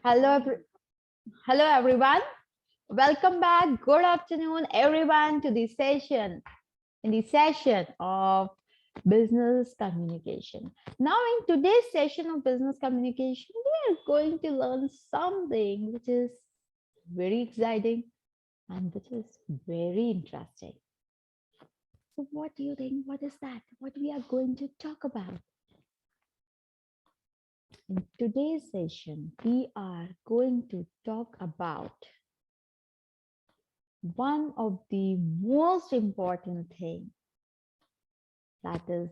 Hello, hello everyone. Welcome back. Good afternoon, everyone, to the session. In the session of business communication. Now, in today's session of business communication, we are going to learn something which is very exciting and which is very interesting. So, what do you think? What is that? What we are going to talk about? In today's session, we are going to talk about one of the most important things, that is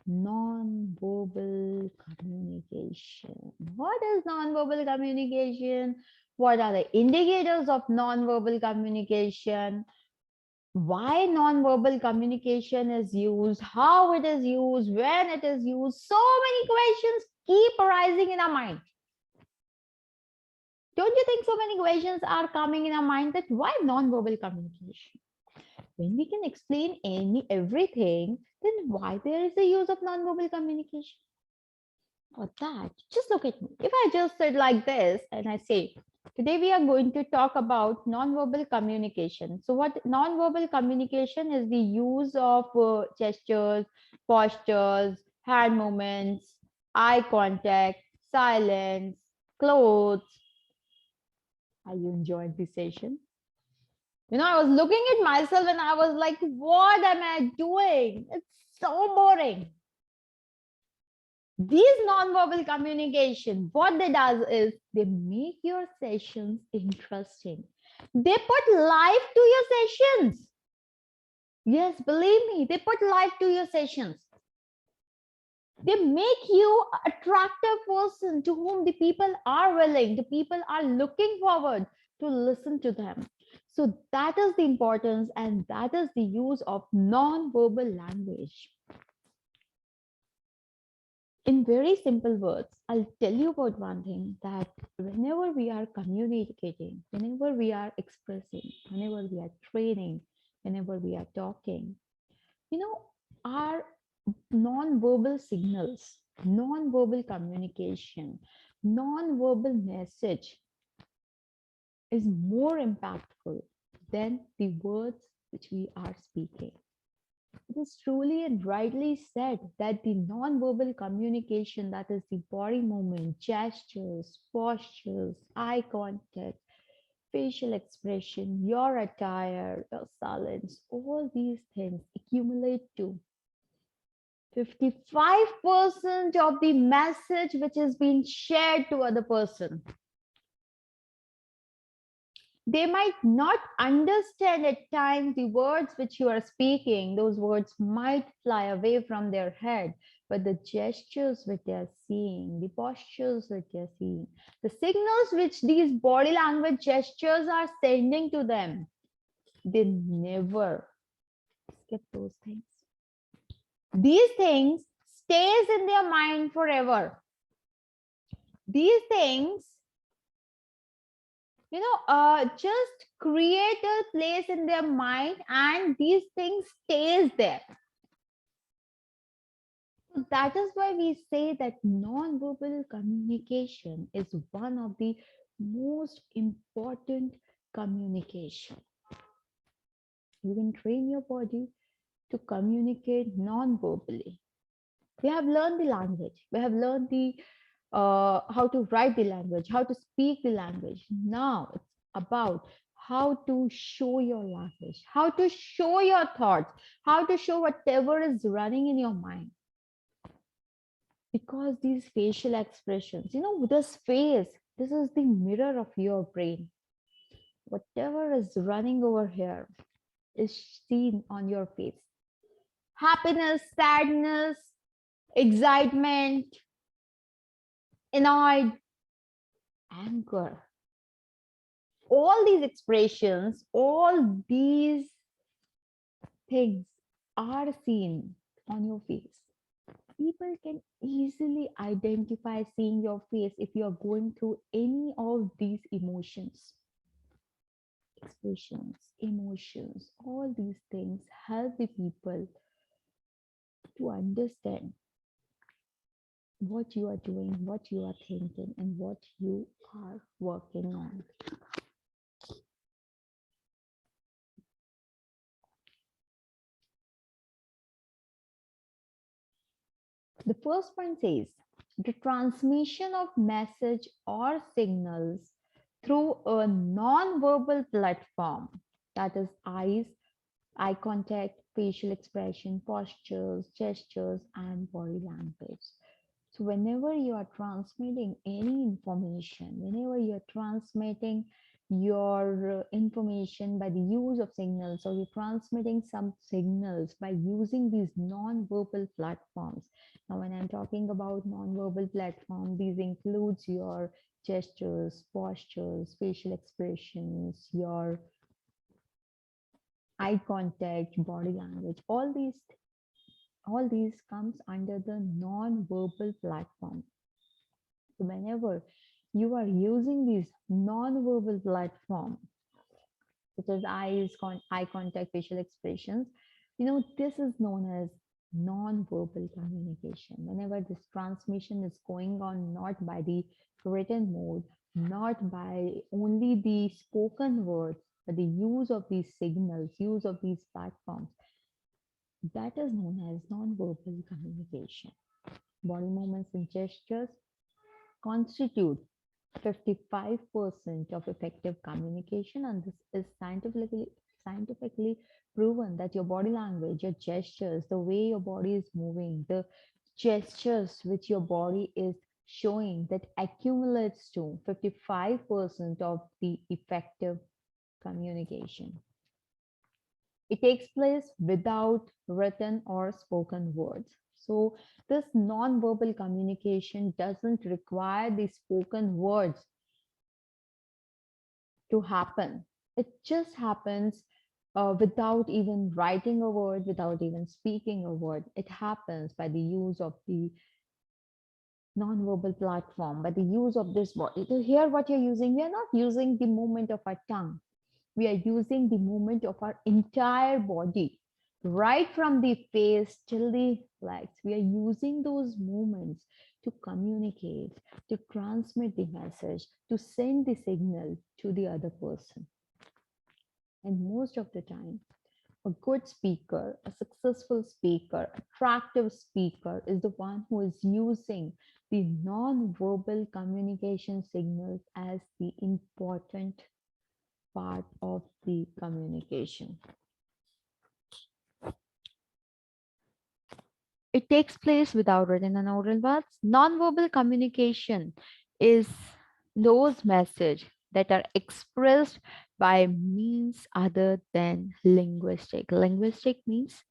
non-verbal communication. What is non-verbal communication? What are the indicators of non-verbal communication? Why non-verbal communication is used? How it is used? When it is used? So many questions keep arising in our mind. Don't you think so many questions are coming in our mind that why non-verbal communication? When we can explain everything, then why there is a use of non-verbal communication? Or that, just look at me. If I just said like this and I say, today we are going to talk about non-verbal communication. So what non-verbal communication is the use of gestures, postures, hand movements, eye contact, silence, clothes. Are you enjoying the session? I was looking at myself and I was like, what am I doing? It's so boring. These non-verbal communication, what they does is they make your sessions interesting. They put life to your sessions. Yes, believe me, they put life to your sessions. They make you an attractive person to whom the people are willing, the people are looking forward to listen to them. So that is the importance and that is the use of non-verbal language. In very simple words, I'll tell you about one thing, that whenever we are communicating, whenever we are expressing, whenever we are training, whenever we are talking, our non-verbal signals, non-verbal communication, non-verbal message is more impactful than the words which we are speaking. It is truly and rightly said that the non-verbal communication, that is the body movement, gestures, postures, eye contact, facial expression, your attire, your silence, all these things accumulate to 55% of the message which is being shared to other person. They might not understand at times the words which you are speaking. Those words might fly away from their head, but the gestures which they are seeing, the postures which they are seeing, the signals which these body language gestures are sending to them, they never skip those things. These things stays in their mind forever. These things just create a place in their mind and these things stays there. So that is why we say that non-verbal communication is one of the most important communication. You can train your body to communicate non-verbally. We have learned the language. We have learned the how to write the language, how to speak the language. Now it's about how to show your language, how to show your thoughts, how to show whatever is running in your mind. Because these facial expressions, this face, this is the mirror of your brain. Whatever is running over here is seen on your face. Happiness, sadness, excitement, annoyed, anger. All these expressions, all these things are seen on your face. People can easily identify seeing your face if you are going through any of these emotions. Expressions, emotions, all these things help the people to understand what you are doing, what you are thinking, and what you are working on. The first point says the transmission of message or signals through a non-verbal platform, that is eyes, eye contact, facial expression, postures, gestures, and body language. So, whenever you are transmitting any information, whenever you're transmitting your information by the use of signals, or you're transmitting some signals by using these non-verbal platforms. Now, when I'm talking about non-verbal platform, these includes your gestures, postures, facial expressions, your eye contact, body language, all these comes under the non-verbal platform. So whenever you are using these non-verbal platform, such as eye contact, facial expressions, this is known as non-verbal communication. Whenever this transmission is going on not by the written mode, not by only the spoken words, but the use of these signals, use of these platforms, that is known as non-verbal communication. Body movements and gestures constitute 55% of effective communication, and this is scientifically proven that your body language, your gestures, the way your body is moving, the gestures which your body is showing, that accumulates to 55% of the effective communication. It takes place without written or spoken words. So this non-verbal communication doesn't require the spoken words to happen. It just happens without even writing a word, without even speaking a word. It happens by the use of the non-verbal platform, by the use of this body. To hear what you're using, we are not using the movement of our tongue. We are using the movement of our entire body, right from the face till the legs. We are using those movements to communicate, to transmit the message, to send the signal to the other person. And most of the time, a good speaker, a successful speaker, attractive speaker is the one who is using the non-verbal communication signals as the important part of the communication. It takes place without written and oral words. Non-verbal communication is those messages that are expressed by means other than linguistic. Linguistic means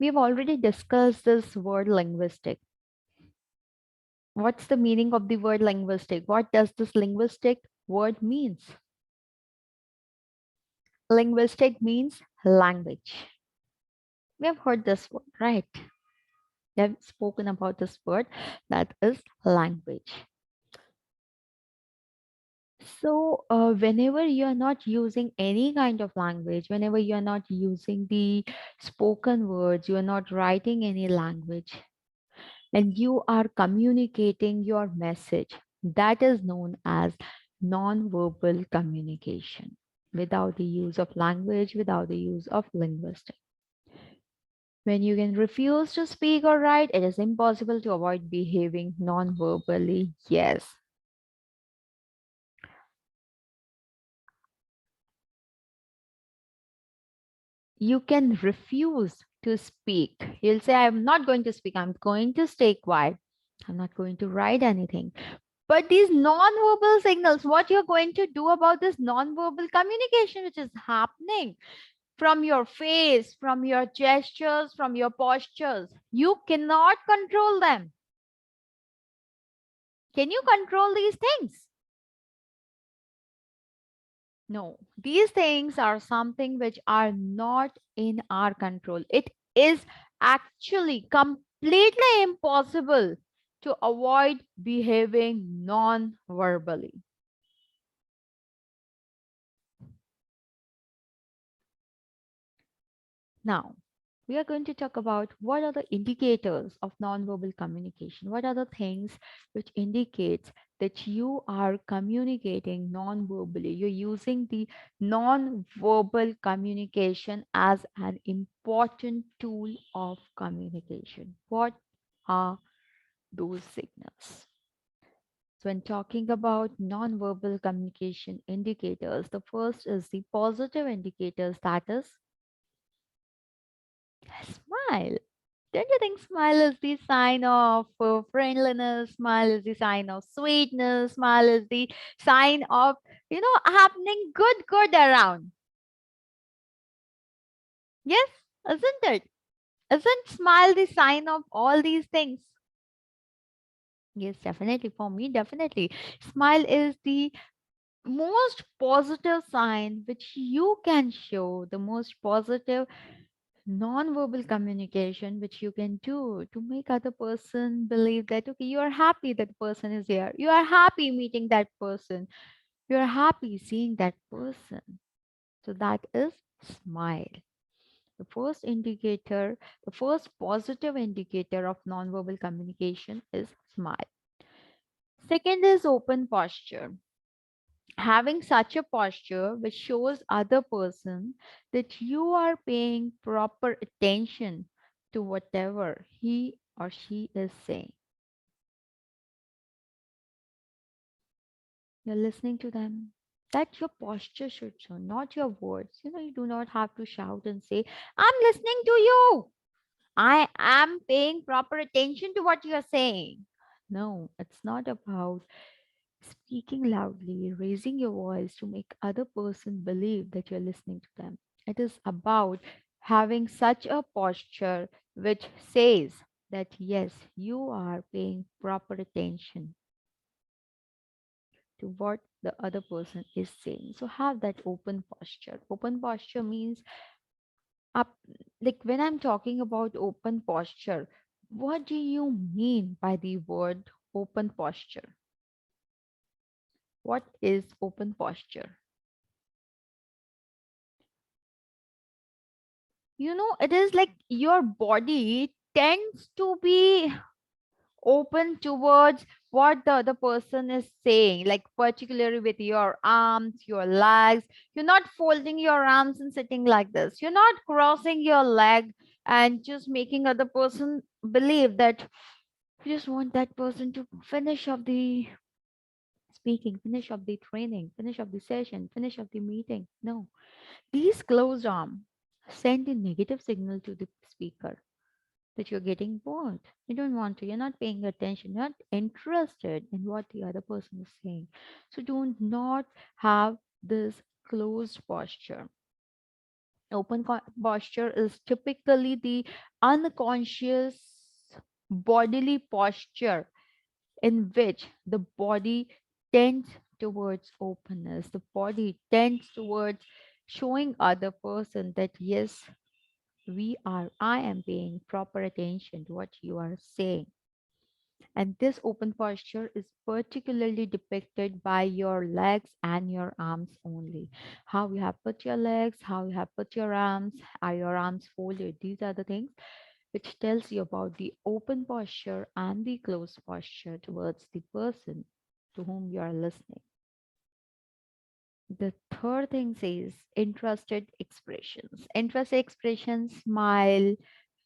we've already discussed this word linguistic. What's the meaning of the word linguistic? What does this linguistic word means? Linguistic means language. We have heard this word, right? We have spoken about this word, that is language. So whenever you are not using any kind of language, whenever you are not using the spoken words, you are not writing any language, and you are communicating your message, that is known as non-verbal communication, without the use of language, without the use of linguistics. When you can refuse to speak or write, it is impossible to avoid behaving non-verbally. Yes. You can refuse to speak. You'll say, I'm not going to speak. I'm going to stay quiet. I'm not going to write anything. But these non-verbal signals, what you're going to do about this non-verbal communication which is happening from your face, from your gestures, from your postures, you cannot control them. Can you control these things? No, these things are something which are not in our control. It is actually completely impossible to avoid behaving non-verbally. Now, We are going to talk about what are the indicators of nonverbal communication. What are the things which indicates that you are communicating non-verbally? You're using the non-verbal communication as an important tool of communication. What are those signals? So, when talking about non-verbal communication indicators, the first is the positive indicators, that is smile. Don't you think smile is the sign of friendliness? Smile is the sign of sweetness. Smile is the sign of, happening good around. Yes, isn't it? Isn't smile the sign of all these things? Yes, definitely. For me, definitely. Smile is the most positive sign which you can show, the most positive non-verbal communication which you can do to make other person believe that okay, you are happy that the person is here, you are happy meeting that person, you are happy seeing that person. So that is smile. The first indicator, the first positive indicator of non-verbal communication is smile. Second is open posture. Having such a posture which shows other person that you are paying proper attention to whatever he or she is saying. You're listening to them. That your posture should show, not your words. You do not have to shout and say, I'm listening to you. I am paying proper attention to what you're saying. No, it's not about speaking loudly, raising your voice to make other person believe that you're listening to them. It is about having such a posture which says that yes, you are paying proper attention to what the other person is saying. So have that open posture. Open posture means up, like when I'm talking about open posture, what do you mean by the word open posture? What is open posture? It is like your body tends to be open towards what the other person is saying, like particularly with your arms, your legs. You're not folding your arms and sitting like this. You're not crossing your leg and just making other person believe that you just want that person to finish up the speaking, finish up the training, finish up the session, finish up the meeting. No, these closed arms send a negative signal to the speaker that you're getting bored. You don't want to, you're not paying attention, you're not interested in what the other person is saying. So do not have this closed posture. Posture is typically the unconscious bodily posture in which the body tends towards openness, the body tends towards showing other person that yes, I am paying proper attention to what you are saying. And this open posture is particularly depicted by your legs and your arms only. How you have put your legs, how you have put your arms, are your arms folded? These are the things which tells you about the open posture and the closed posture towards the person to whom you are listening. The third thing says interested expressions. Interested expressions, smile,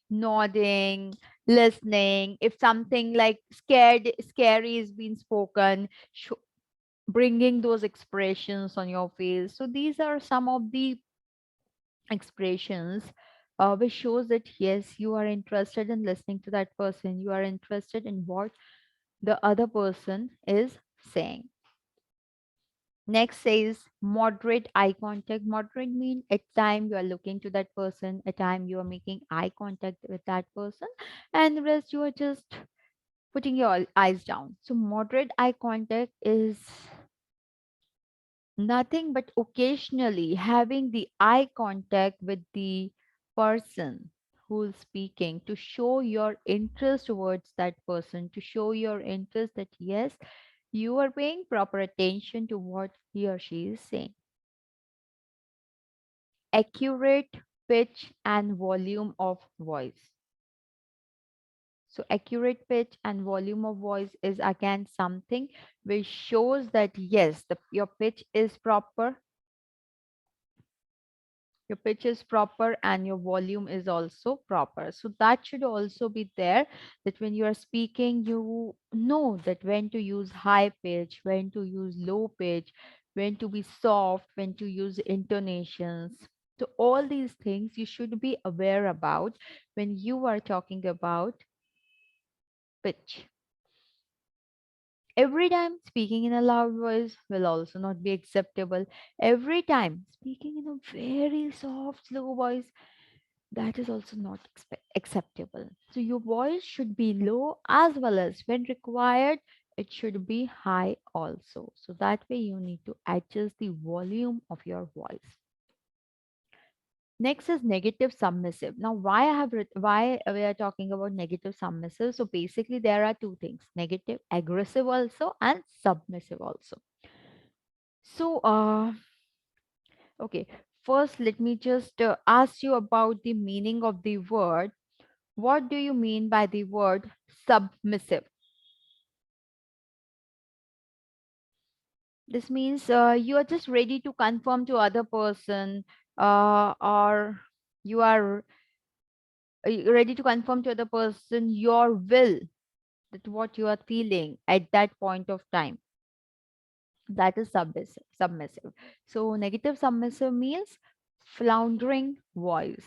nodding, listening. If something like scary is being spoken, bringing those expressions on your face. So these are some of the expressions which shows that yes, you are interested in listening to that person. You are interested in what the other person is saying. Next says moderate eye contact. Moderate mean at time you are looking to that person, at time you are making eye contact with that person, and the rest you are just putting your eyes down. So moderate eye contact is nothing but occasionally having the eye contact with the person who is speaking to show your interest towards that person, to show your interest that yes, you are paying proper attention to what he or she is saying. Accurate pitch and volume of voice. So accurate pitch and volume of voice is again something which shows that yes, your pitch is proper, your pitch is proper and your volume is also proper. So that should also be there, that when you are speaking, you know that when to use high pitch, when to use low pitch, when to be soft, when to use intonations. So all these things you should be aware about when you are talking about pitch. Every time speaking in a loud voice will also not be acceptable. Every time speaking in a very soft, slow voice, that is also not acceptable. So your voice should be low, as well as when required, it should be high also. So that way you need to adjust the volume of your voice. Next is negative submissive. Now, why we are talking about negative submissive? So basically, there are two things: negative aggressive also and submissive also. So, okay, first let me just ask you about the meaning of the word. What do you mean by the word submissive? This means you are just ready to conform to other person, or you are ready to conform to other person your will, that what you are feeling at that point of time. That is submissive. So negative submissive means floundering voice.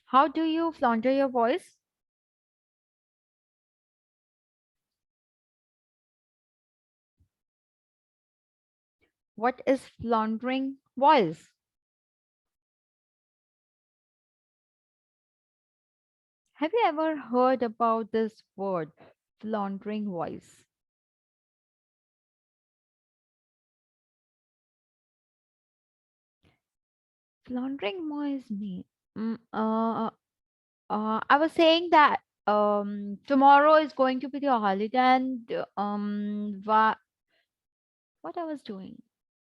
How do you flounder your voice? What is floundering voice? Have you ever heard about this word, floundering voice? Floundering voice me. Mm, I was saying that tomorrow is going to be the holiday, and what I was doing,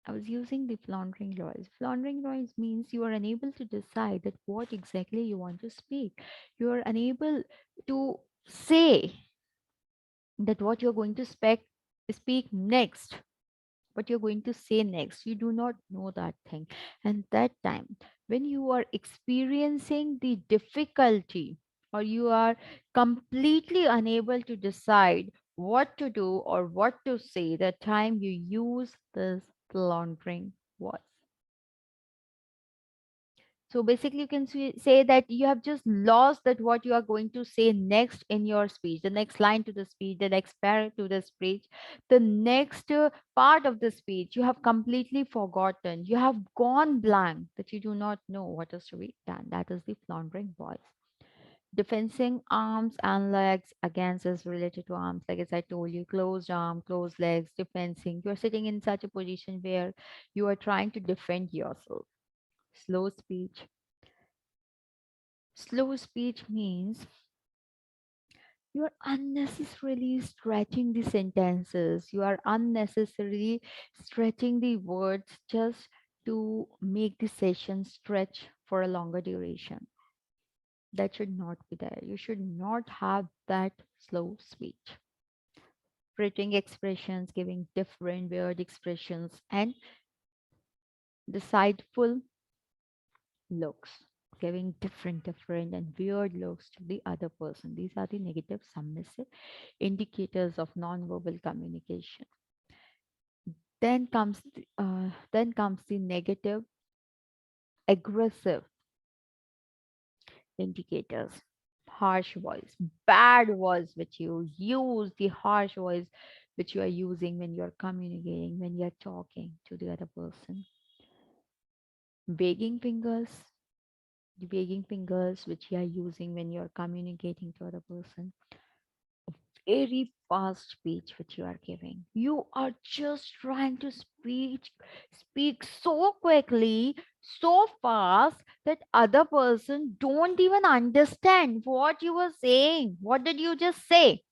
I was using the floundering voice. Floundering voice means you are unable to decide that what exactly you want to speak. You are unable to say that what you're going to speak next, what you're going to say next. You do not know that thing. And that time, when you are experiencing the difficulty, or you are completely unable to decide what to do or what to say, the time you use this floundering voice. So basically, you can say that you have just lost that what you are going to say next in your speech, the next line to the speech, the next paragraph to the speech, the next part of the speech. You have completely forgotten. You have gone blank, that you do not know what is to be done. That is the floundering voice. Defensing arms and legs against is related to arms. Like as I told you, closed arm, closed legs, defensing. You are sitting in such a position where you are trying to defend yourself. Slow speech. Slow speech means you are unnecessarily stretching the sentences. You are unnecessarily stretching the words just to make the session stretch for a longer duration. That should not be there. You should not have that slow speech. Splitting expressions, giving different weird expressions, and decideful looks, giving different and weird looks to the other person. These are the negative submissive indicators of nonverbal communication. Then comes the negative aggressive indicators. Harsh voice, bad voice which you use, the harsh voice which you are using when you are communicating, when you are talking to the other person. Begging fingers, the begging fingers which you are using when you are communicating to other person. Very fast speech which you are giving. You are just trying to speak so quickly, so fast that other person don't even understand what you were saying. What did you just say?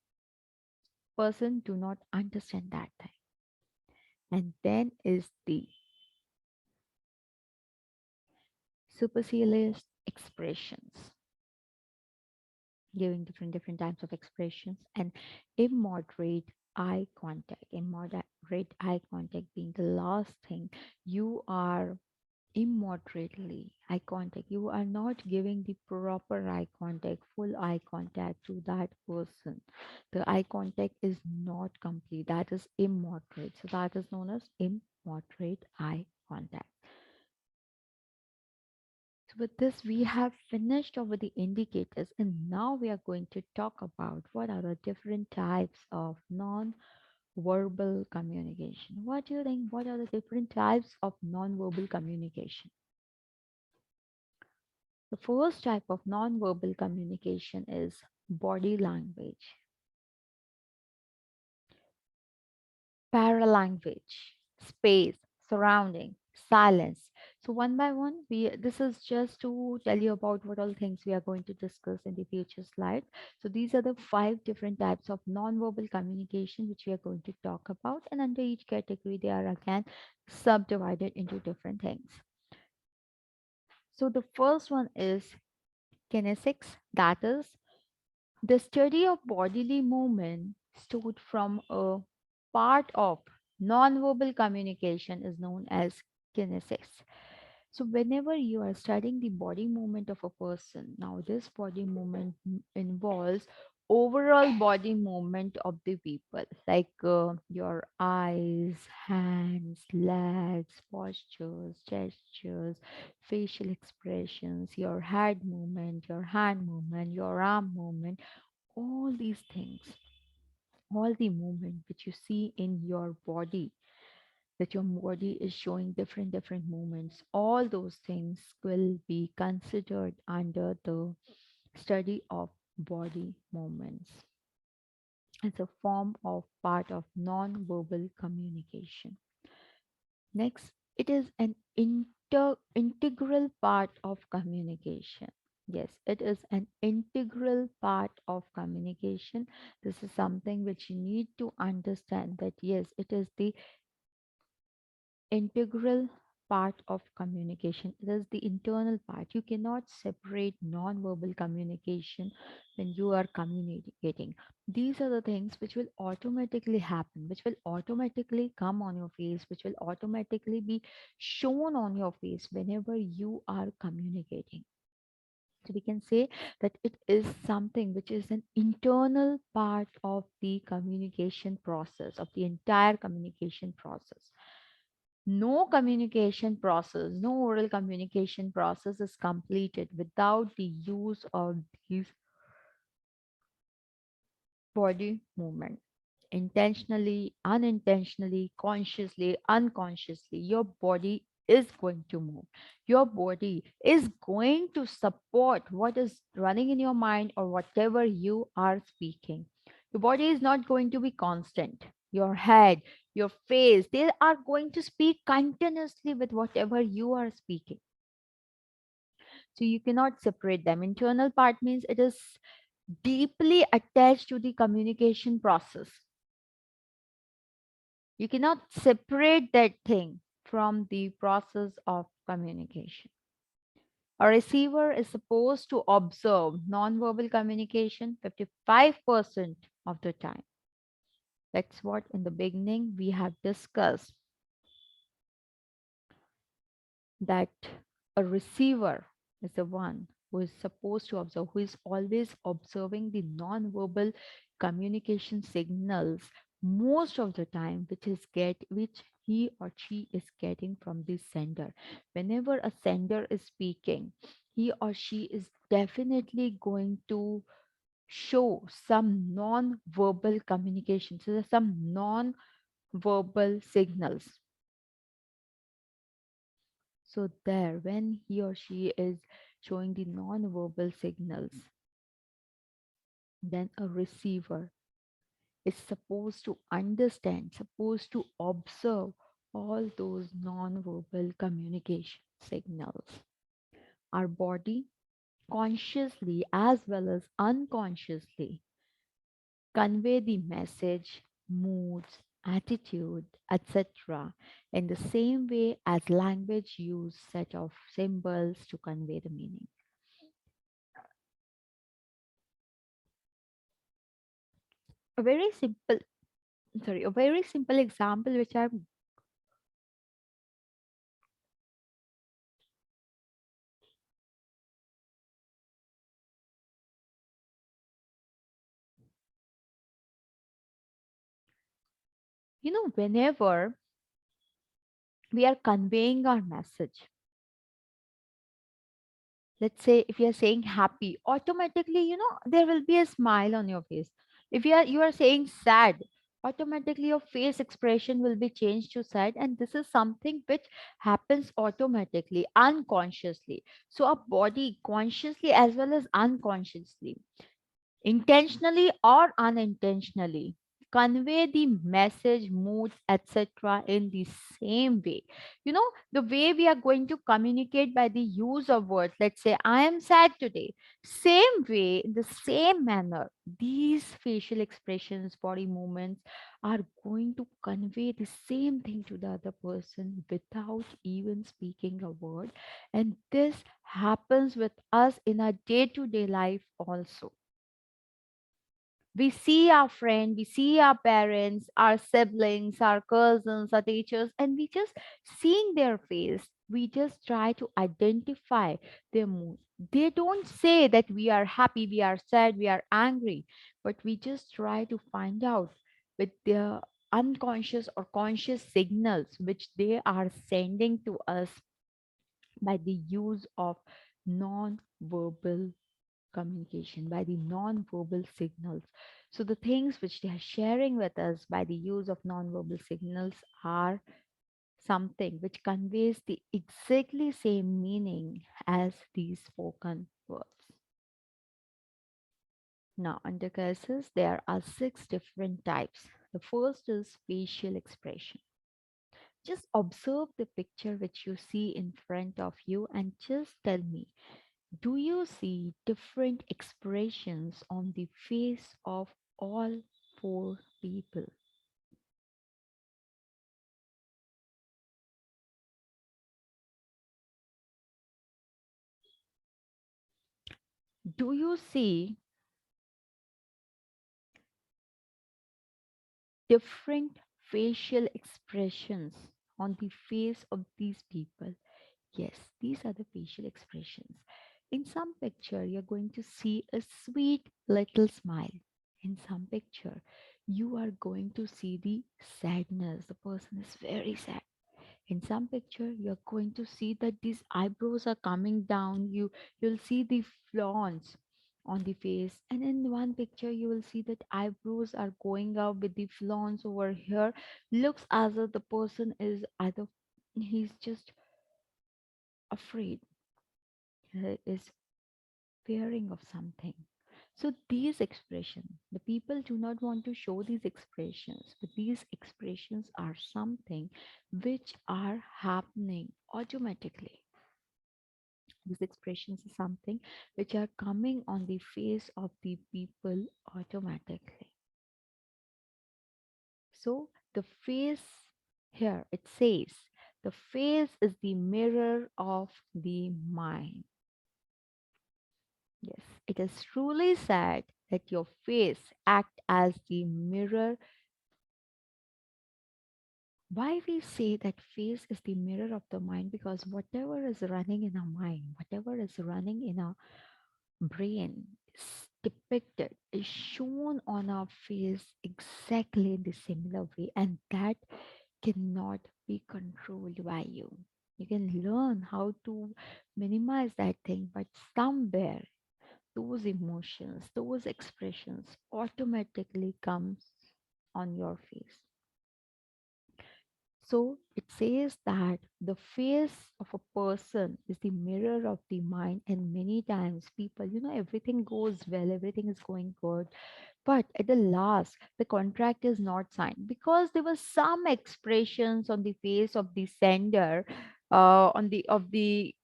Person do not understand that thing. And then is the supercilious expressions, giving different types of expressions, and immoderate eye contact. Immoderate eye contact being the last thing. You are immoderately eye contact. You are not giving the proper eye contact, full eye contact to that person. The eye contact is not complete. That is immoderate. So that is known as immoderate eye contact. So with this, we have finished over the indicators, and now we are going to talk about what are the different types of non-verbal communication. What do you think? What are the different types of non-verbal communication? The first type of non-verbal communication is body language, paralanguage, space, surrounding, silence. So one by one, we this is just to tell you about what all things we are going to discuss in the future slides. So these are the five different types of non-verbal communication which we are going to talk about, and under each category, they are again subdivided into different things. So the first one is kinesics, that is the study of bodily movement stood from a part of nonverbal communication is known as kinesics. So, whenever you are studying the body movement of a person, now this body movement involves overall body movement of the people, like your eyes, hands, legs, postures, gestures, facial expressions, your head movement, your hand movement, your arm movement, all these things, all the movement which you see in your body, that your body is showing different movements, all those things will be considered under the study of body movements. It's a form of part of non-verbal communication. Next, it is an integral part of communication. Yes, it is an integral part of communication. This is something which you need to understand, that yes, it is the integral part of communication. It is the internal part. You cannot separate non-verbal communication when you are communicating. These are the things which will automatically happen, which will automatically come on your face, which will automatically be shown on your face whenever you are communicating. So we can say that it is something which is an internal part of the communication process, of the entire communication process. No communication process, no oral communication process is completed without the use of these body movement. Intentionally, unintentionally, consciously, unconsciously, your body is going to move. Your body is going to support what is running in your mind or whatever you are speaking. Your body is not going to be constant. Your head, your face, they are going to speak continuously with whatever you are speaking. So you cannot separate them. Internal part means it is deeply attached to the communication process. You cannot separate that thing from the process of communication. A receiver is supposed to observe nonverbal communication 55% of the time. That's what in the beginning we have discussed, that a receiver is the one who is supposed to observe, who is always observing the non-verbal communication signals most of the time, which he or she is getting from the sender. Whenever a sender is speaking, he or she is definitely going to show some non-verbal communication. So there's some non-verbal signals. So there, when he or she is showing the non-verbal signals, then a receiver is supposed to understand, supposed to observe all those non-verbal communication signals. Our body, consciously as well as unconsciously, convey the message, moods, attitude, etc. in the same way as language use set of symbols to convey the meaning. A very simple, a very simple example which I'm, whenever we are conveying our message, let's say if you are saying happy, automatically, there will be a smile on your face. If you are saying sad, automatically your face expression will be changed to sad, and this is something which happens automatically, unconsciously. So our body consciously as well as unconsciously, intentionally or unintentionally, convey the message, moods, etc. in the same way. The way we are going to communicate by the use of words, let's say I am sad today, same way, in the same manner, these facial expressions, body movements are going to convey the same thing to the other person without even speaking a word. And this happens with us in our day-to-day life also. We see our friend, we see our parents, our siblings, our cousins, our teachers, and we just seeing their face, we just try to identify their mood. They don't say that we are happy, we are sad, we are angry, but we just try to find out with their unconscious or conscious signals which they are sending to us by the use of non-verbal communication, by the non-verbal signals. So the things which they are sharing with us by the use of non-verbal signals are something which conveys the exactly same meaning as the spoken words. Now, under cases, there are six different types. The first is facial expression. Just observe the picture which you see in front of you and just tell me, do you see different expressions on the face of all four people? Do you see different facial expressions on the face of these people? Yes, these are the facial expressions. In some picture, you're going to see a sweet little smile. In some picture, you are going to see the sadness. The person is very sad. In some picture, you're going to see that these eyebrows are coming down. You'll see the flawns on the face, and in one picture you will see that eyebrows are going up with the flawns over here. Looks as though the person is either he's just afraid, he is fearing of something. So these expressions, the people do not want to show these expressions, but these expressions are something which are happening automatically. These expressions are something which are coming on the face of the people automatically. So the face here, it says, the face is the mirror of the mind. Yes, it is truly said that your face act as the mirror. Why we say that face is the mirror of the mind? Because whatever is running in our mind, whatever is running in our brain is depicted, is shown on our face exactly in the similar way, and that cannot be controlled by you. You can learn how to minimize that thing, but somewhere those emotions, those expressions automatically comes on your face. So it says that the face of a person is the mirror of the mind, and many times people, everything goes well, everything is going good, but at the last, the contract is not signed because there were some expressions on the face of the sender, on the of the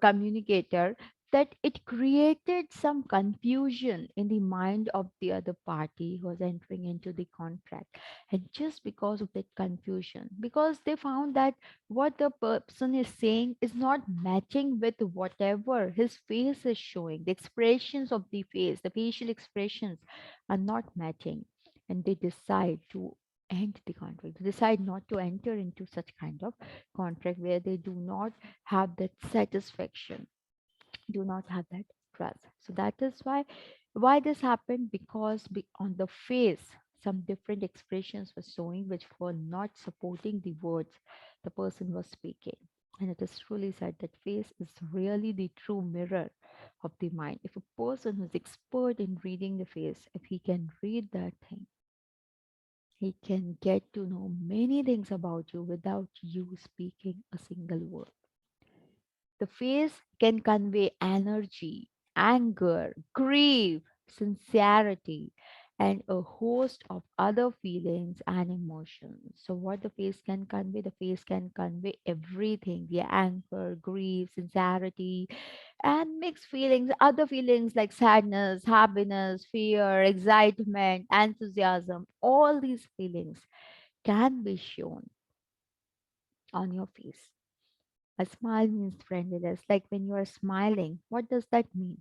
communicator, that it created some confusion in the mind of the other party who was entering into the contract. And just because of that confusion, because they found that what the person is saying is not matching with whatever his face is showing, the expressions of the face, the facial expressions are not matching, and they decide to end the contract. They decide not to enter into such kind of contract where they do not have that satisfaction, do not have that trust. So that is why this happened, because on the face some different expressions were showing which were not supporting the words the person was speaking. And it is truly said that face is really the true mirror of the mind. If a person who's expert in reading the face, if he can read that thing, he can get to know many things about you without you speaking a single word. The face can convey energy, anger, grief, sincerity, and a host of other feelings and emotions. So, what the face can convey? The face can convey everything, the anger, grief, sincerity, and mixed feelings, other feelings like sadness, happiness, fear, excitement, enthusiasm. All these feelings can be shown on your face. A smile means friendliness. Like when you are smiling, what does that mean?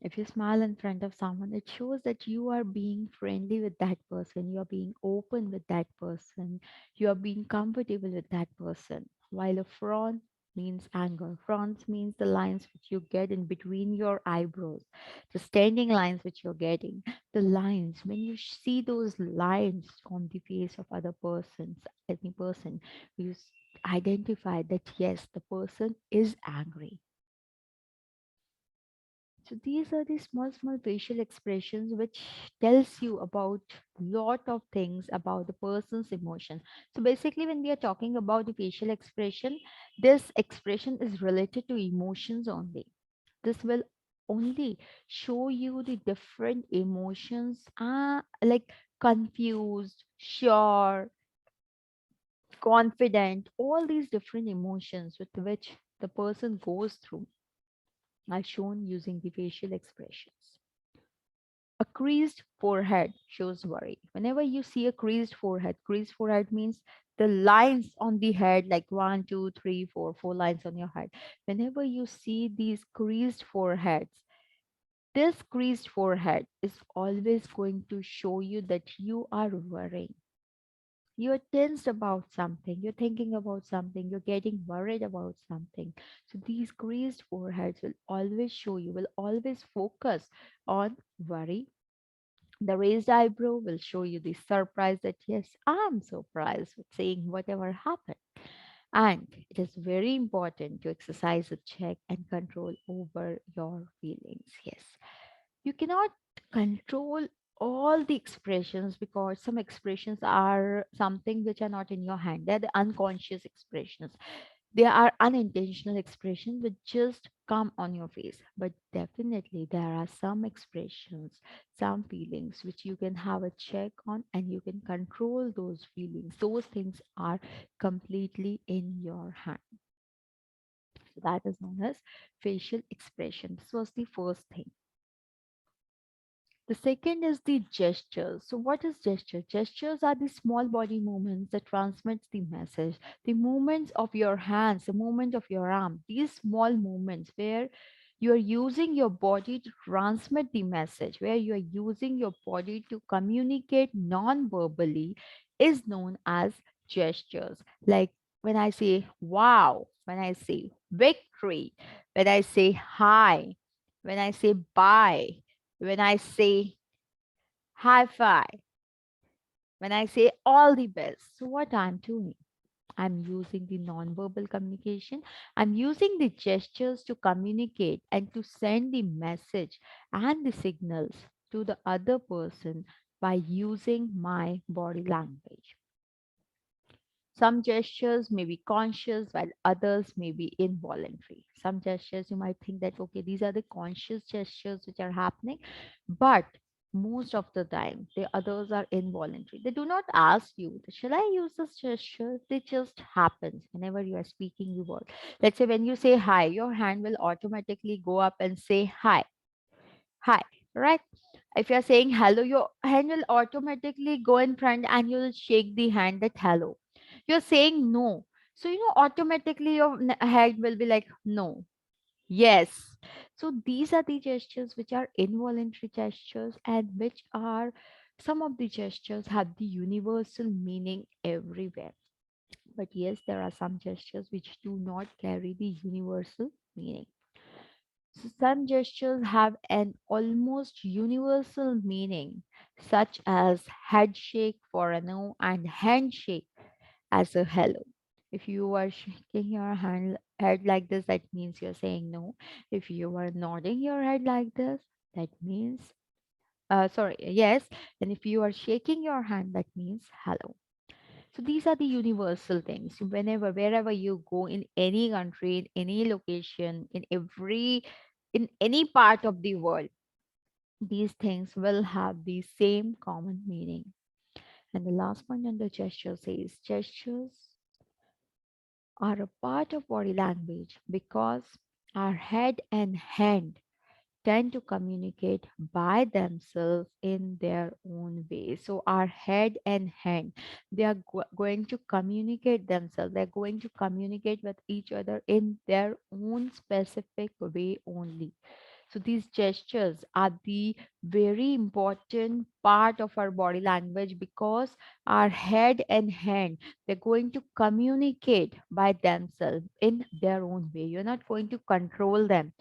If you smile in front of someone, it shows that you are being friendly with that person, you are being open with that person, you are being comfortable with that person. While a frown means anger. Frowns means the lines which you get in between your eyebrows, the standing lines which you're getting, the lines. When you see those lines on the face of other persons, any person, you identify that yes, the person is angry. So these are the small, small facial expressions which tells you about lot of things about the person's emotion. So basically, when we are talking about the facial expression, this expression is related to emotions only. This will only show you the different emotions, like confused, sure, confident, all these different emotions with which the person goes through are shown using the facial expressions. A creased forehead shows worry. Whenever you see a creased forehead means the lines on the head, like one, two, three, four, four lines on your head. Whenever you see these creased foreheads, this creased forehead is always going to show you that you are worrying. You're tensed about something, you're thinking about something, you're getting worried about something. So these creased foreheads will always show you, will always focus on worry. The raised eyebrow will show you the surprise that, yes, I'm surprised with seeing whatever happened. And it is very important to exercise a check and control over your feelings. Yes. You cannot control all the expressions because some expressions are something which are not in your hand. They're the unconscious expressions. There are unintentional expressions which just come on your face. But definitely there are some expressions, some feelings which you can have a check on and you can control those feelings. Those things are completely in your hand. So that is known as facial expression. This was the first thing. The second is the gestures. So, what is gesture? Gestures are the small body movements that transmits the message. The movements of your hands, the movement of your arm, these small movements where you are using your body to transmit the message, where you are using your body to communicate non-verbally, is known as gestures. Like when I say wow, when I say victory, when I say hi, when I say bye, when I say high five, when I say all the best. So, what I'm doing? I'm using the nonverbal communication. I'm using the gestures to communicate and to send the message and the signals to the other person by using my body language. Some gestures may be conscious while others may be involuntary. Some gestures you might think that, okay, these are the conscious gestures which are happening, but Most of the time, the others are involuntary. They do not ask you, shall I use this gesture? They just happens whenever you are speaking the word. Let's say when you say hi, your hand will automatically go up and say hi, hi, right? If you're saying hello, your hand will automatically go in front and you'll shake the hand that hello. You're saying no. So, automatically your head will be like, no. Yes. So these are the gestures which are involuntary gestures, and which are some of the gestures have the universal meaning everywhere. But yes, there are some gestures which do not carry the universal meaning. So some gestures have an almost universal meaning, such as headshake for a no and handshake as a hello. If you are shaking your head like this, that means you're saying no. If you are nodding your head like this, that means, sorry, yes. And if you are shaking your hand, that means hello. So these are the universal things. Whenever, wherever you go, in any country, in any location, in any part of the world, these things will have the same common meaning. And the last point under gesture says gestures are a part of body language because our head and hand tend to communicate by themselves in their own way. So our head and hand, they are going to communicate themselves. They're going to communicate with each other in their own specific way only. So these gestures are the very important part of our body language because our head and hand, they're going to communicate by themselves in their own way. You're not going to control them.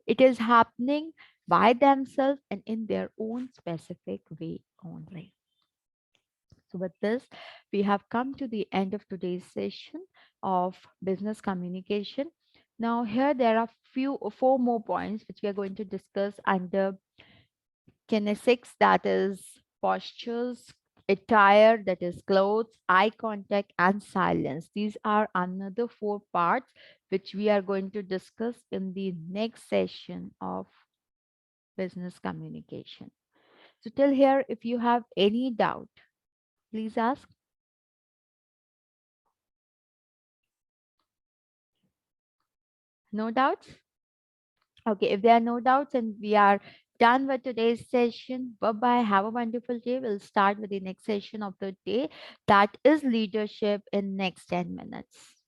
It is happening by themselves and in their own specific way only. So, with this, we have come to the end of today's session of business communication. Now, here there are four more points which we are going to discuss under kinesics, that is postures, attire, that is clothes, eye contact, and silence. These are another four parts which we are going to discuss in the next session of business communication. So till here, if you have any doubt, please ask. No doubts? Okay, if there are no doubts and we are done with today's session, bye bye. Have a wonderful day. We'll start with the next session of the day, that is leadership, in next 10 minutes.